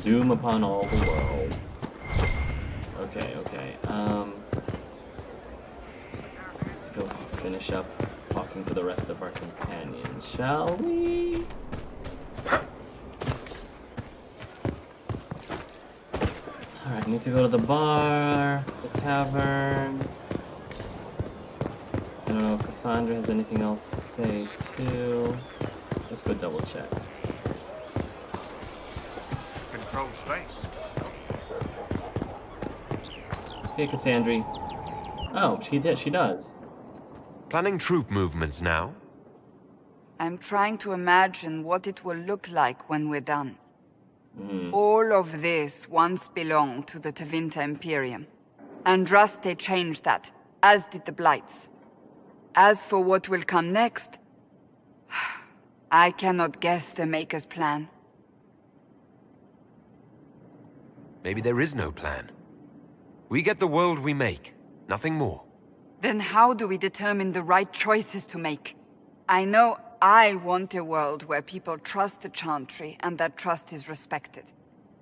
Doom upon all the world. Okay. Let's go finish up talking to the rest of our companions, shall we? Alright, need to go to the bar, the tavern. I don't know if Cassandra has anything else to say, too. Let's go double check. Control space. Hey, Cassandra. Oh, she does. Planning troop movements now? I'm trying to imagine what it will look like when we're done. All of this once belonged to the Tevinter Imperium. Andraste changed that, as did the Blights. As for what will come next, I cannot guess the Maker's plan. Maybe there is no plan. We get the world we make, nothing more. Then how do we determine the right choices to make? I know I want a world where people trust the Chantry and that trust is respected.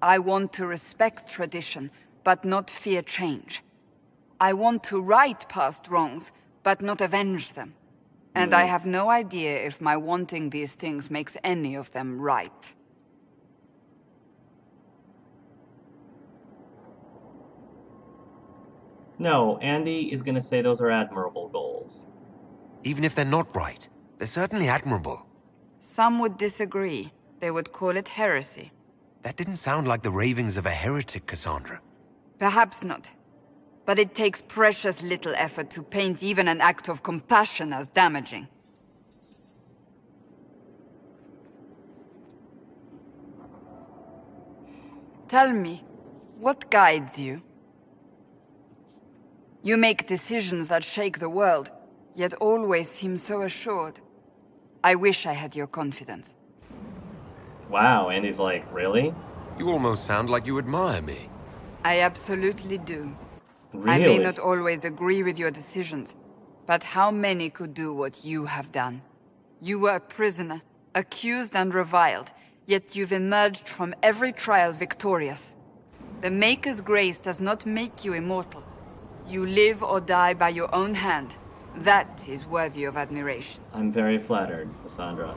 I want to respect tradition, but not fear change. I want to right past wrongs, but not avenge them. And I have no idea if my wanting these things makes any of them right. No, Andy is gonna say those are admirable goals. Even if they're not right, they're certainly admirable. Some would disagree. They would call it heresy. That didn't sound like the ravings of a heretic, Cassandra. Perhaps not. But it takes precious little effort to paint even an act of compassion as damaging. Tell me, what guides you? You make decisions that shake the world, yet always seem so assured. I wish I had your confidence. Wow, Andy's like, really? You almost sound like you admire me. I absolutely do. Really? I may not always agree with your decisions, but how many could do what you have done? You were a prisoner, accused and reviled, yet you've emerged from every trial victorious. The Maker's grace does not make you immortal. You live or die by your own hand. That is worthy of admiration. I'm very flattered, Cassandra.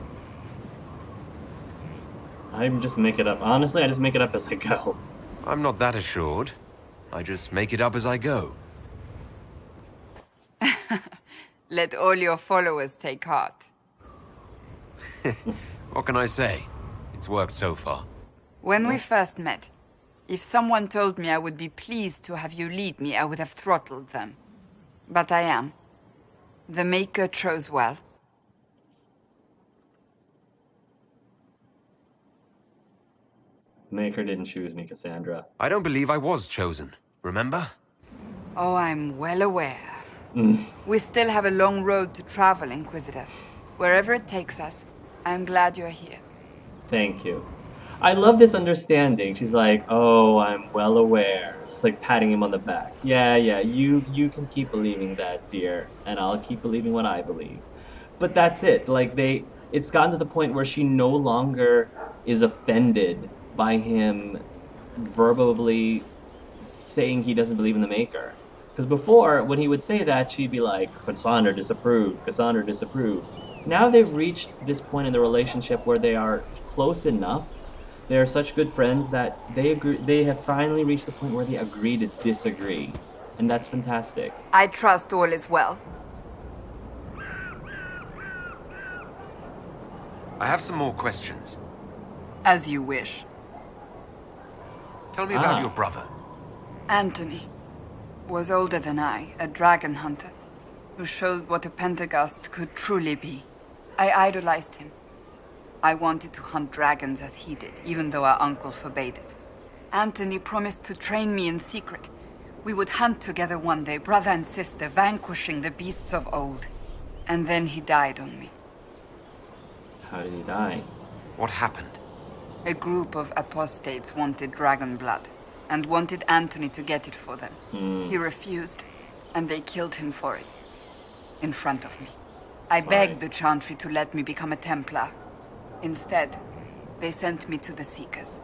I'm just make it up. Honestly, I just make it up as I go. I'm not that assured. I just make it up as I go. Let all your followers take heart. What can I say? It's worked so far. When we first met, if someone told me I would be pleased to have you lead me, I would have throttled them. But I am. The Maker chose well. Maker didn't choose me, Cassandra. I don't believe I was chosen, remember? Oh, I'm well aware. We still have a long road to travel, Inquisitor. Wherever it takes us, I'm glad you're here. Thank you. I love this understanding. She's like, oh, I'm well aware. Just like patting him on the back. Yeah, you can keep believing that, dear. And I'll keep believing what I believe. But that's it. Like, it's gotten to the point where she no longer is offended by him verbally saying he doesn't believe in the Maker. Because before, when he would say that, she'd be like, Cassandra disapproved, Cassandra disapproved. Now they've reached this point in the relationship where they are close enough. They are such good friends that they have finally reached the point where they agree to disagree. And that's fantastic. I trust all is well. I have some more questions. As you wish. Tell me about your brother. Anthony was older than I, a dragon hunter, who showed what a Pentagast could truly be. I idolized him. I wanted to hunt dragons as he did, even though our uncle forbade it. Anthony promised to train me in secret. We would hunt together one day, brother and sister, vanquishing the beasts of old. And then he died on me. How did he die? What happened? A group of apostates wanted dragon blood, and wanted Anthony to get it for them. He refused, and they killed him for it. In front of me. I begged the Chantry to let me become a Templar. Instead, they sent me to the Seekers.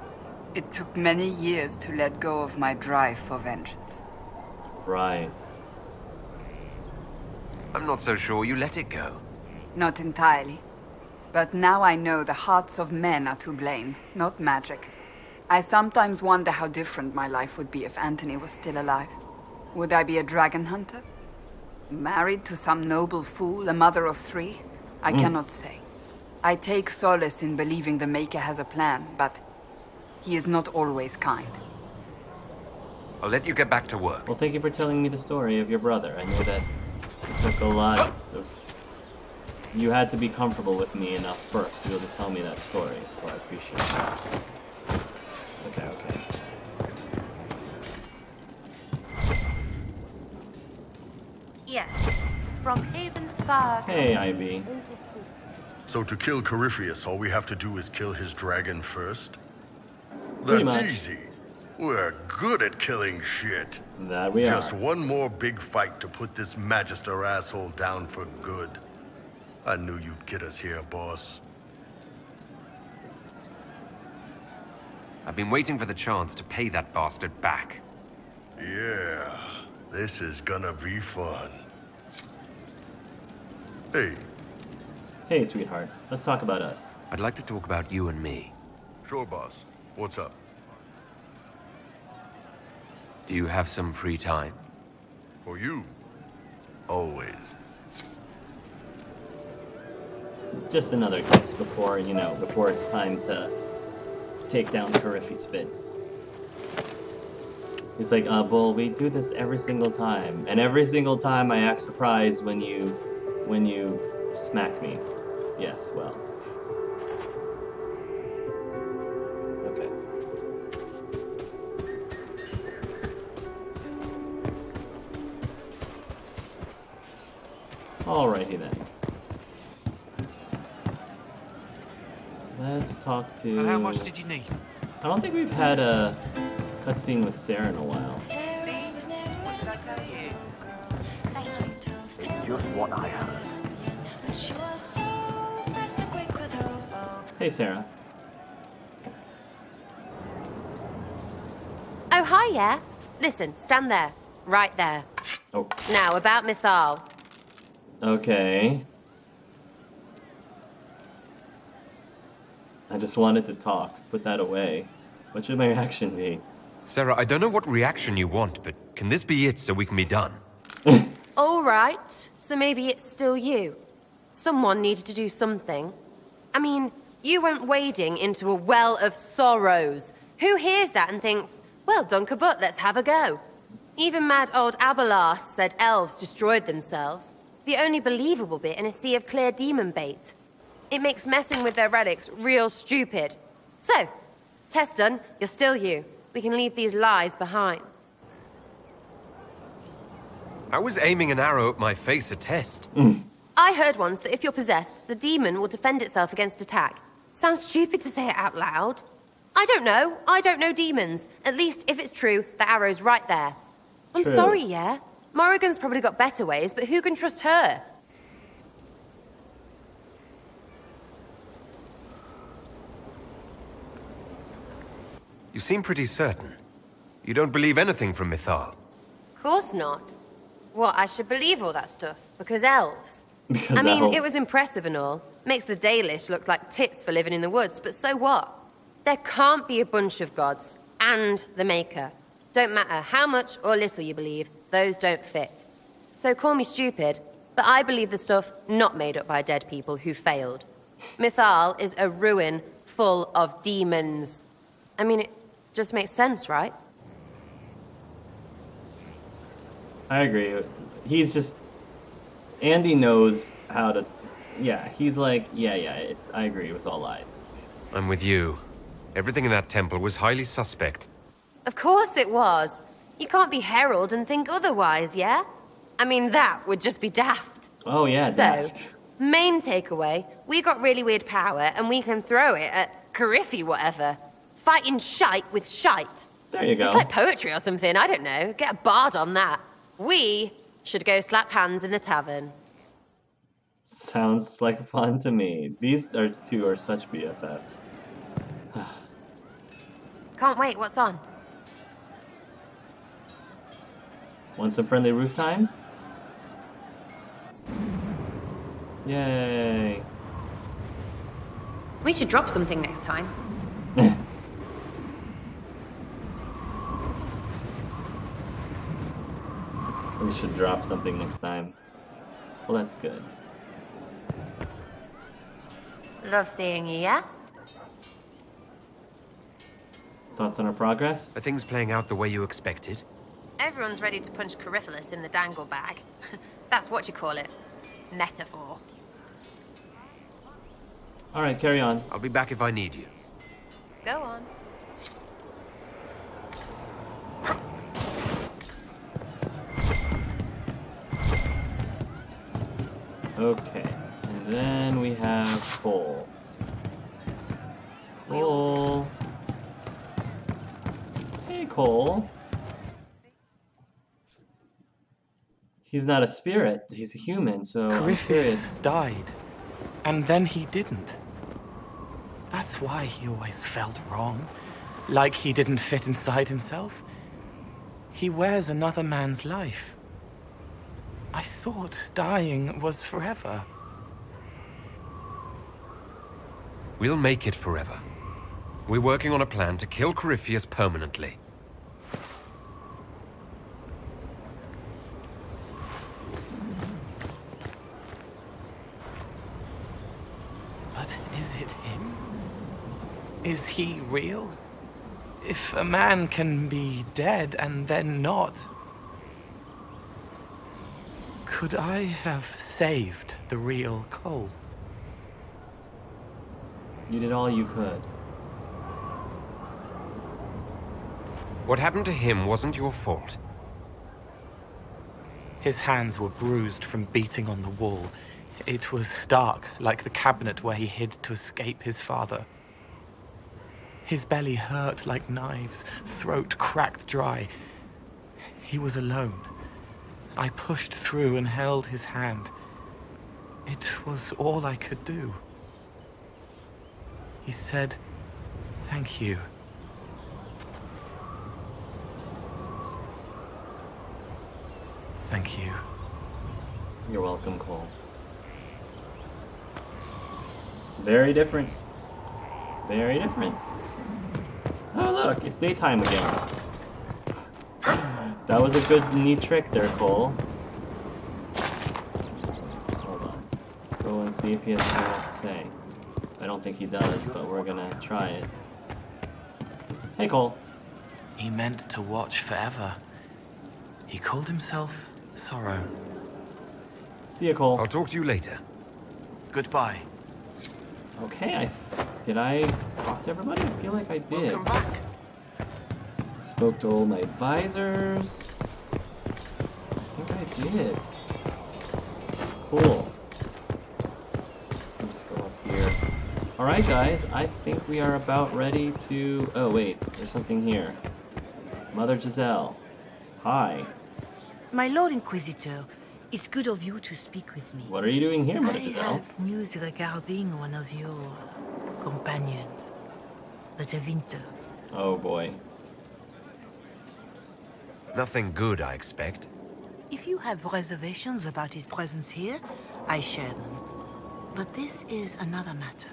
It took many years to let go of my drive for vengeance. Right. I'm not so sure you let it go. Not entirely. But now I know the hearts of men are to blame, not magic. I sometimes wonder how different my life would be if Anthony was still alive. Would I be a dragon hunter? Married to some noble fool, a mother of 3? I cannot say. I take solace in believing the Maker has a plan, but he is not always kind. I'll let you get back to work. Well, thank you for telling me the story of your brother. I knew that it took a lot of... You had to be comfortable with me enough first to be able to tell me that story, so I appreciate that. Okay, okay. Yes, from Haven's Bar. Hey, Ivy. So to kill Corypheus, all we have to do is kill his dragon first? Pretty That's much. easy. We're good at killing shit. That we Just are. one more big fight to put this Magister asshole down for good. I knew you'd get us here, boss. I've been waiting for the chance to pay that bastard back. Yeah, this is gonna be fun. Hey, Hey, sweetheart. Let's talk about us. I'd like to talk about you and me. sure, boss. What's up? Do you have some free time? For you, always. Just another kiss before, you know, before it's time to take down Corypheus Spit. He's like, Bull, we do this every single time. And every single time I act surprised when you smack me. Yes, well. Okay. Alrighty then. Let's talk to... And how much did you need? I don't think we've had a cutscene with Sarah in a while. Just what I heard. Hey, Sarah. Oh, hi, yeah. Listen, stand there. Right there. Oh, Now, about Mythal. okay. I just wanted to talk. Put that away. What should my reaction be? Sarah, I don't know what reaction you want, but can this be it so we can be done? All right. So maybe it's still you. Someone needed to do something. I mean, you went wading into a well of sorrows. Who hears that and thinks, well, Dunkerbutt, let's have a go? Even mad old Abelard said elves destroyed themselves. The only believable bit in a sea of clear demon bait. It makes messing with their relics real stupid. So, test done, you're still you. We can leave these lies behind. I was aiming an arrow at my face a test. I heard once that if you're possessed, the demon will defend itself against attack. Sounds stupid to say it out loud. I don't know. I don't know demons. At least, if it's true, the arrow's right there. I'm True. sorry, yeah? Morrigan's probably got better ways, but who can trust her? You seem pretty certain. You don't believe anything from Mythal. Course not. What, I should believe all that stuff? Because elves? Because I mean, elves. it was impressive and all. Makes the Dalish look like tits for living in the woods, but so what? There can't be a bunch of gods and the Maker. Don't matter how much or little you believe, those don't fit. So call me stupid, but I believe the stuff not made up by dead people who failed. Mythal is a ruin full of demons. I mean, it just makes sense, right? I agree. He's just... Andy knows how to... Yeah, he's like, yeah, I agree, it was all lies. I'm with you. Everything in that temple was highly suspect. Of course it was. You can't be Herald and think otherwise, yeah? I mean, that would just be daft. Oh yeah, So, daft. main takeaway, we got really weird power and we can throw it at Corypheus whatever. Fighting shite with shite. There you go. It's like poetry or something, I don't know. Get a bard on that. We should go slap hands in the tavern. Sounds like fun to me. These two are such BFFs. can't wait. What's on? Want some friendly roof time? Yay. We should drop something next time. We should drop something next time. Well, that's good. Love seeing you, yeah? Thoughts on our progress? Are things playing out the way you expected? Everyone's ready to punch Coryphalis in the dangle bag. That's what you call it. Metaphor. Alright, carry on. I'll be back if I need you. Go on. Okay. And then we have Cole. Cole. Hey, Cole. He's not a spirit, he's a human, so I'm Corypheus curious. died, and then he didn't. That's why he always felt wrong, like he didn't fit inside himself. He wears another man's life. I thought dying was forever. We'll make it forever. We're working on a plan to kill Corypheus permanently. But is it him? Is he real? If a man can be dead and then not, could I have saved the real Cole? You did all you could. What happened to him wasn't your fault. His hands were bruised from beating on the wall. It was dark, like the cabinet where he hid to escape his father. His belly hurt like knives, throat cracked dry. He was alone. I pushed through and held his hand. It was all I could do. He said, "Thank you." Thank you. You're welcome, Cole. Very different. Very different. Oh, look, it's daytime again. That was a good, neat trick there, Cole. Hold on. Go and see if he has anything else to say. I don't think he does, but we're gonna try it. Hey, Cole. He meant to watch forever. He called himself Sorrow. See ya, Cole. I'll talk to you later. Goodbye. Okay, did I talk to everybody? I feel like I did. Welcome back. Spoke to all my advisors. I think I did. Cool. Let me just go up here. Alright guys, I think we are about ready to... Oh wait, there's something here. Mother Giselle. Hi. My Lord Inquisitor, it's good of you to speak with me. What are you doing here, Mother I Giselle? have news regarding one of your companions, the Tevinter. Oh boy. Nothing good, I expect. If you have reservations about his presence here, I share them. But this is another matter.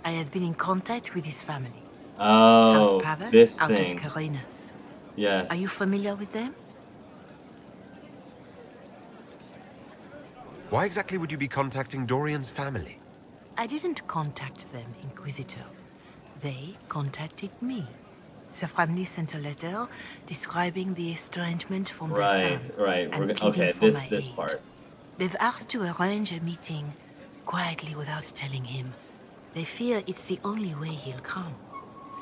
I have been in contact with his family. Oh, House Pavas, this out thing. of Carenas. Yes. Are you familiar with them? Why exactly would you be contacting Dorian's family? I didn't contact them, Inquisitor. They contacted me. The family sent a letter describing the estrangement from their son. Right. and We're pleading okay, for this my aid. part. They've asked to arrange a meeting quietly without telling him. They fear it's the only way he'll come.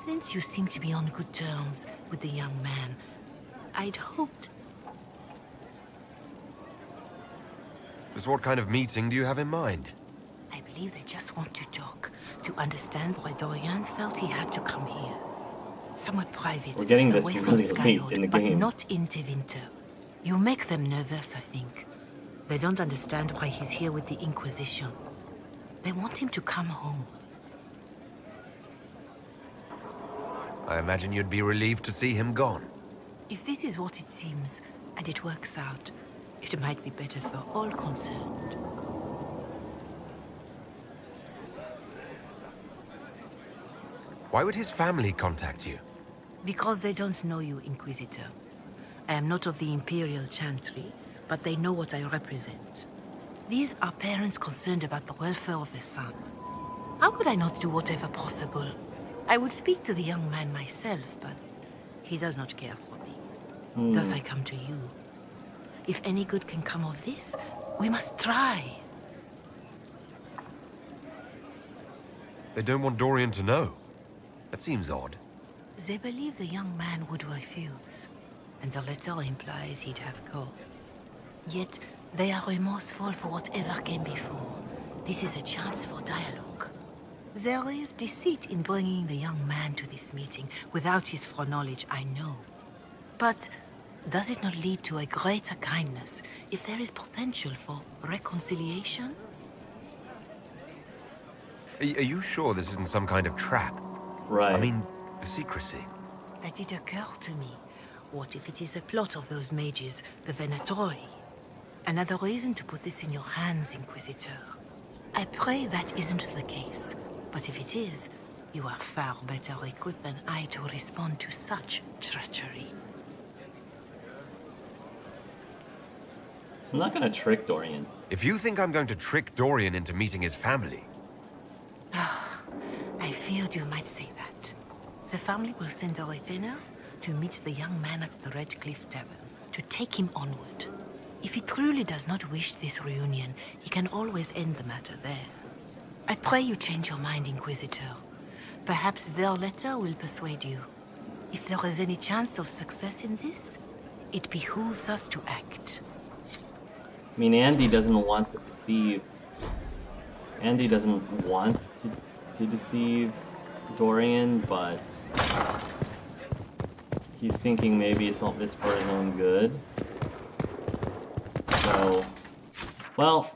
Since you seem to be on good terms with the young man, I'd hoped... Just what kind of meeting do you have in mind? I believe they just want to talk, to understand why Dorian felt he had to come here. Somewhat private. We're getting this away from really late Skyhold, in the but game. not in Tevinter. You make them nervous, I think. They don't understand why he's here with the Inquisition. They want him to come home. I imagine you'd be relieved to see him gone. If this is what it seems, and it works out, it might be better for all concerned. Why would his family contact you? Because they don't know you, Inquisitor. I am not of the Imperial Chantry, but they know what I represent. These are parents concerned about the welfare of their son. How could I not do whatever possible? I would speak to the young man myself, but he does not care for me. Thus I come to you. If any good can come of this, we must try. They don't want Dorian to know. That seems odd. They believe the young man would refuse, and the letter implies he'd have cause. Yet, they are remorseful for whatever came before. This is a chance for dialogue. There is deceit in bringing the young man to this meeting without his foreknowledge, I know. But does it not lead to a greater kindness if there is potential for reconciliation? Are you sure this isn't some kind of trap? Right. I mean, the secrecy. That did occur to me. What if it is a plot of those mages, the Venatori? Another reason to put this in your hands, Inquisitor. I pray that isn't the case. But if it is, you are far better equipped than I to respond to such treachery. I'm not gonna trick Dorian. If you think I'm going to trick Dorian into meeting his family... I feared you might say that. The family will send a retainer to meet the young man at the Red Cliff Tavern, to take him onward. If he truly does not wish this reunion, he can always end the matter there. I pray you change your mind, Inquisitor. Perhaps their letter will persuade you. If there is any chance of success in this, it behooves us to act. I mean, Andy doesn't want to deceive... Andy doesn't want to deceive Dorian, but... he's thinking maybe it's for his own good. So... well...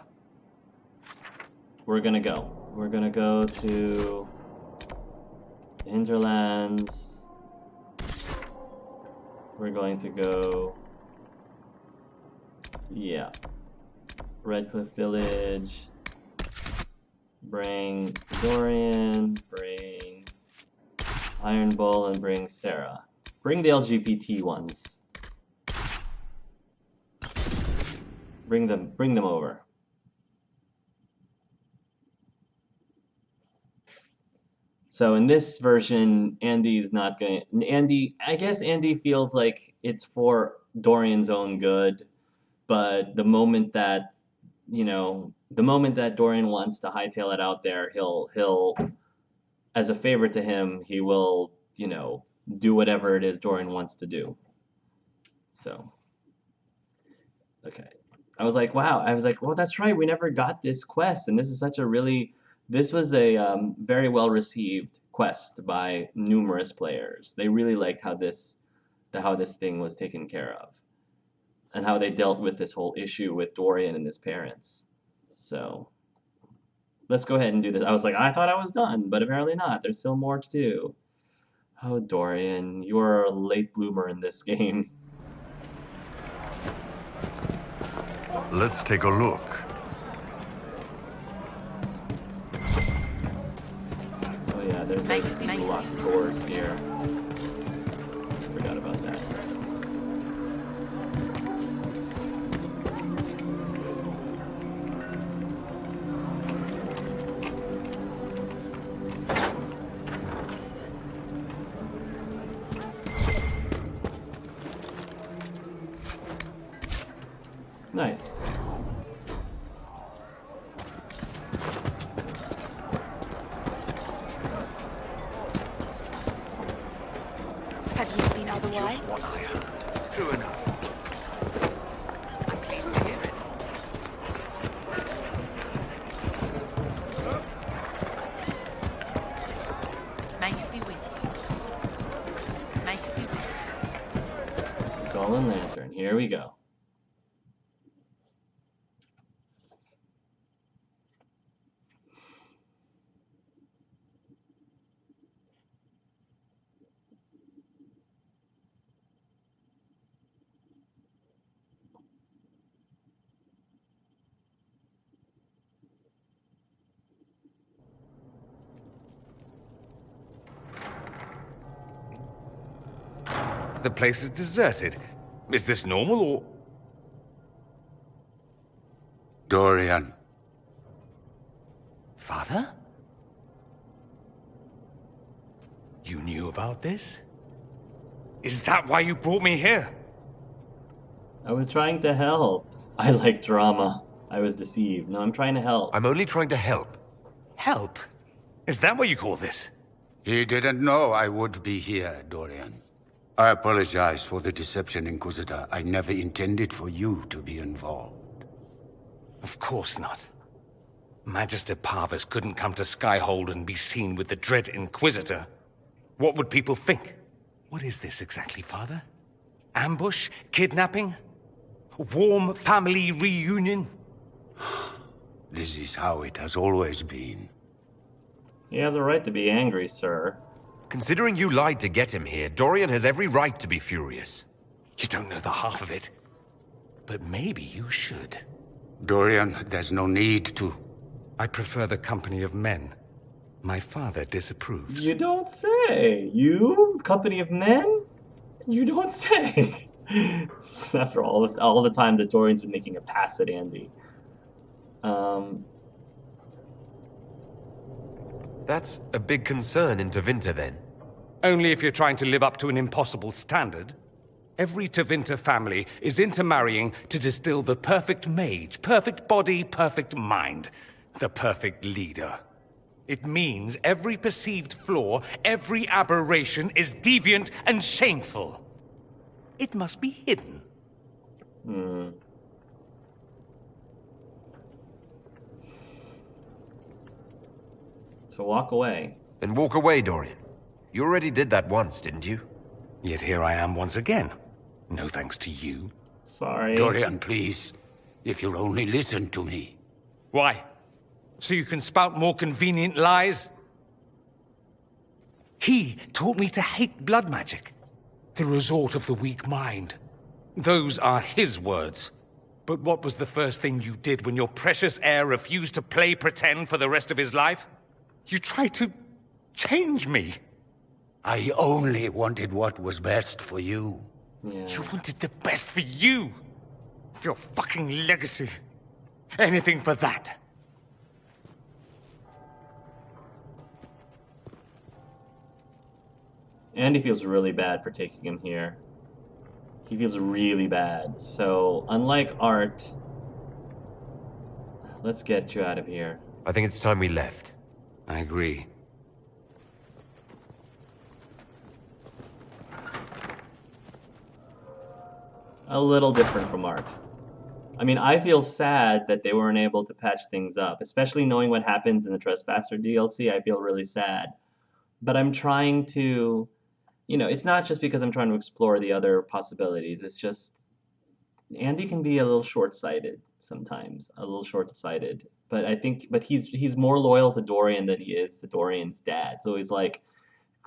we're gonna go. We're gonna go to... the Hinterlands. We're going to go... yeah. Redcliffe Village. Bring Dorian. Bring Iron Bull, and bring Sarah. Bring the LGBT ones. Bring them over. So in this version, Andy's not going. I guess Andy feels like it's for Dorian's own good, but the moment that, Dorian wants to hightail it out there, he'll, as a favor to him, he will, do whatever it is Dorian wants to do. So, okay. I was like, wow. I was like, well, that's right. We never got this quest, and this is such a really. This was a very well-received quest by numerous players. They really liked how this thing was taken care of, and how they dealt with this whole issue with Dorian and his parents. So let's go ahead and do this. I was like, I thought I was done, but apparently not. There's still more to do. Oh, Dorian, you are a late bloomer in this game. Let's take a look. Oh yeah, there's like locked doors here. Forgot about that. Nice. Have you seen otherwise? Just what I heard. True enough. I'm pleased to hear it. May it be with you. May it be with you. Golden Lantern, here we go. like the place is deserted. Is this normal, or...? Dorian. Father? You knew about this? Is that why you brought me here? I was trying to help. I like drama. I was deceived. No, I'm trying to help. I'm only trying to help. Help? Is that what you call this? He didn't know I would be here, Dorian. I apologize for the deception, Inquisitor. I never intended for you to be involved. Of course not. Magister Parvus couldn't come to Skyhold and be seen with the dread Inquisitor. What would people think? What is this exactly, Father? Ambush? Kidnapping? Warm family reunion? This is how it has always been. He has a right to be angry, sir. Considering you lied to get him here, Dorian has every right to be furious. You don't know the half of it. But maybe you should. Dorian, there's no need to. I prefer the company of men. My father disapproves. You don't say. You? Company of men? You don't say. After all the time that Dorian's been making a pass at Andy. That's a big concern in Tevinter, then. Only if you're trying to live up to an impossible standard. Every Tevinter family is intermarrying to distill the perfect mage, perfect body, perfect mind, the perfect leader. It means every perceived flaw, every aberration is deviant and shameful. It must be hidden. So walk away. Then walk away, Dorian. You already did that once, didn't you? Yet here I am once again. No thanks to you. Sorry. Dorian, please. If you'll only listen to me. Why? So you can spout more convenient lies? He taught me to hate blood magic. The resort of the weak mind. Those are his words. But what was the first thing you did when your precious heir refused to play pretend for the rest of his life? You tried to change me. I only wanted what was best for you. Yeah. You wanted the best for you. For your fucking legacy. Anything for that. Andy feels really bad for taking him here. He feels really bad. So, unlike Art, let's get you out of here. I think it's time we left. I agree. A little different from Art. I mean, I feel sad that they weren't able to patch things up, especially knowing what happens in the Trespasser DLC. I feel really sad. But I'm trying to, it's not just because I'm trying to explore the other possibilities. It's just, Andy can be a little short-sighted sometimes, a little short-sighted. But he's more loyal to Dorian than he is to Dorian's dad. So he's like,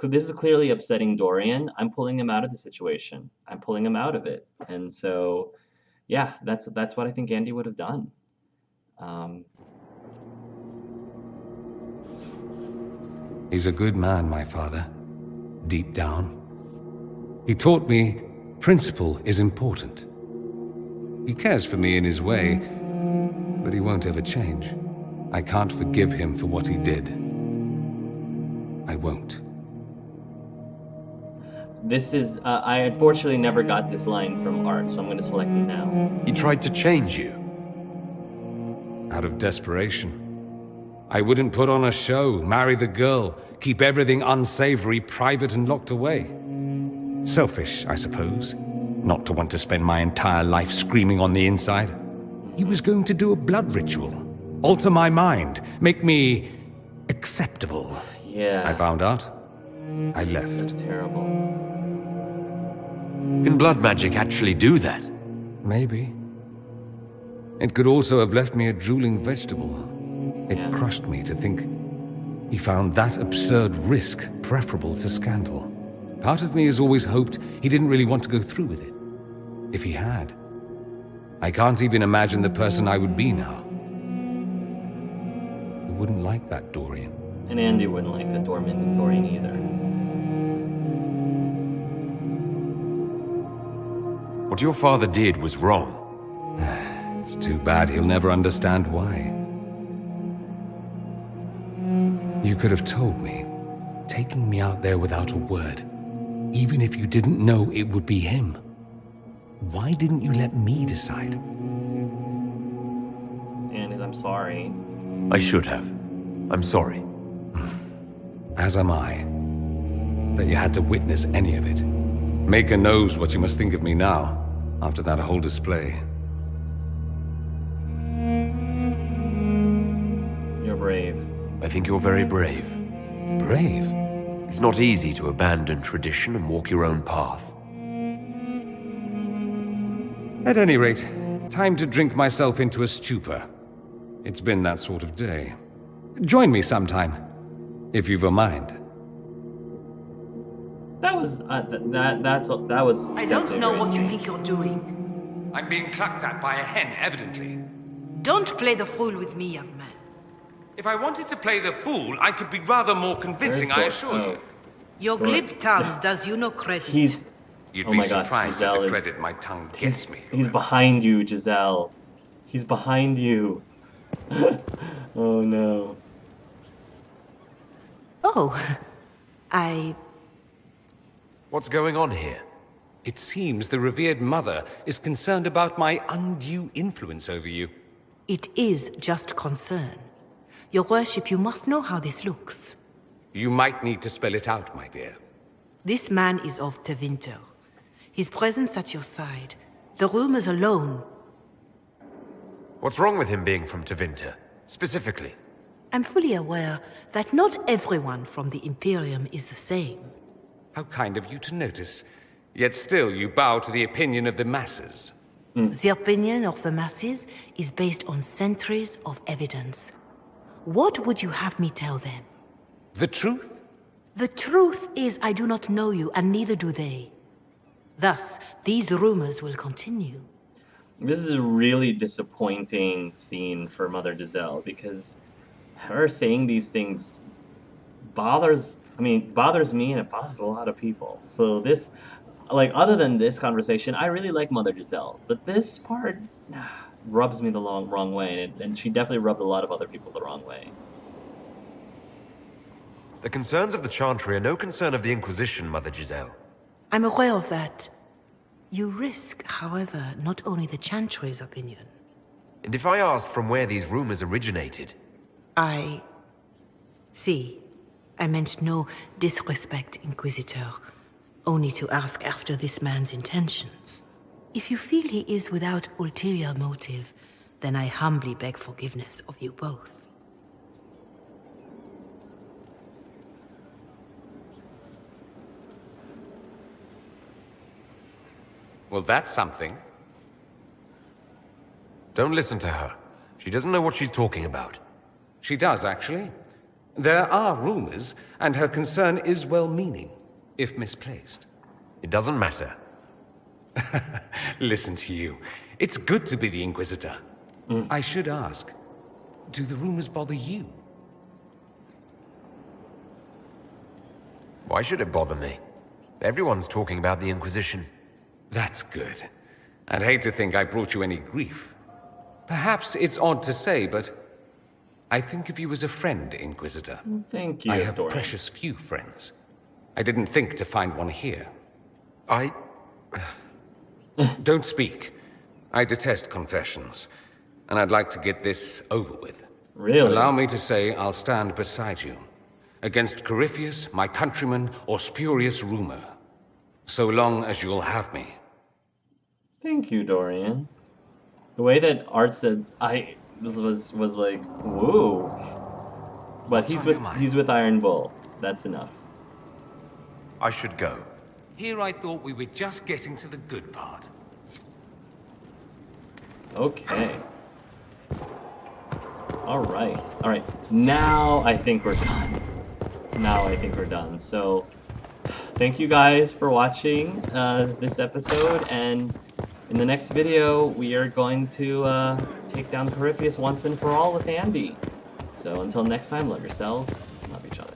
this is clearly upsetting Dorian. I'm pulling him out of the situation. I'm pulling him out of it. And so, yeah, that's what I think Andy would have done. He's a good man, my father. Deep down. He taught me principle is important. He cares for me in his way, but he won't ever change. I can't forgive him for what he did. I won't. This is, I unfortunately never got this line from Art, so I'm going to select it now. He tried to change you. Out of desperation. I wouldn't put on a show, marry the girl, keep everything unsavory, private and locked away. Selfish, I suppose. Not to want to spend my entire life screaming on the inside. He was going to do a blood ritual. Alter my mind. Make me acceptable. Yeah. I found out. I left. That's terrible. Can blood magic actually do that? Maybe. It could also have left me a drooling vegetable. It crushed me to think he found that absurd risk preferable to scandal. Part of me has always hoped he didn't really want to go through with it. If he had, I can't even imagine the person I would be now. I wouldn't like that Dorian. And Andy wouldn't like the Dorian either. What your father did was wrong. It's too bad he'll never understand why. You could have told me, taking me out there without a word, even if you didn't know it would be him. Why didn't you let me decide? And I'm sorry. I should have. I'm sorry. As am I. That you had to witness any of it. Maker knows what you must think of me now, after that whole display. You're brave. I think you're very brave. Brave? It's not easy to abandon tradition and walk your own path. At any rate, time to drink myself into a stupor. It's been that sort of day. Join me sometime, if you've a mind. That was that was. I don't definitely know very what you sweet. think you're doing. I'm being clucked at by a hen, evidently. Don't play the fool with me, young man. If I wanted to play the fool, I could be rather more convincing, I Where's assure you. Your glib tongue does you no credit. He's. You'd Oh be my gosh, surprised Giselle at the is- credit my tongue gets me. He's behind you, Giselle. He's behind you. Oh no. Oh, I... What's going on here? It seems the revered mother is concerned about my undue influence over you. It is just concern. Your worship, you must know how this looks. You might need to spell it out, my dear. This man is of Tevinter. His presence at your side, the rumors alone. What's wrong with him being from Tevinter, specifically? I'm fully aware that not everyone from the Imperium is the same. How kind of you to notice. Yet still you bow to the opinion of the masses. The opinion of the masses is based on centuries of evidence. What would you have me tell them? The truth? The truth is I do not know you, and neither do they. Thus, these rumors will continue. This is a really disappointing scene for Mother Giselle because her saying these things bothers me and it bothers a lot of people. So this, like, other than this conversation, I really like Mother Giselle, but this part rubs me the wrong way, and she definitely rubbed a lot of other people the wrong way. The concerns of the Chantry are no concern of the Inquisition, Mother Giselle. I'm aware of that. You risk, however, not only the Chantry's opinion. And if I asked from where these rumors originated, See, I meant no disrespect, Inquisitor. Only to ask after this man's intentions. If you feel he is without ulterior motive, then I humbly beg forgiveness of you both. Well, that's something. don't listen to her. She doesn't know what she's talking about. She does, actually. There are rumors, and her concern is well-meaning, if misplaced. It doesn't matter. Listen to you. It's good to be the Inquisitor. I should ask, do the rumors bother you? Why should it bother me? Everyone's talking about the Inquisition. That's good. I'd hate to think I brought you any grief. Perhaps it's odd to say, but I think of you as a friend, Inquisitor. Thank you, I have Dorian. precious few friends. I didn't think to find one here. Don't speak. I detest confessions, and I'd like to get this over with. Really? Allow me to say I'll stand beside you, against Corypheus, my countryman, or spurious rumor, so long as you'll have me. Thank you, Dorian. The way that Art said I was like, whoa. But he's with Iron Bull. That's enough. I should go. Here I thought we were just getting to the good part. Okay. All right. Now I think we're done. So, thank you guys for watching this episode, and in the next video, we are going to take down Corypheus once and for all with Andy. So until next time, love yourselves, love each other.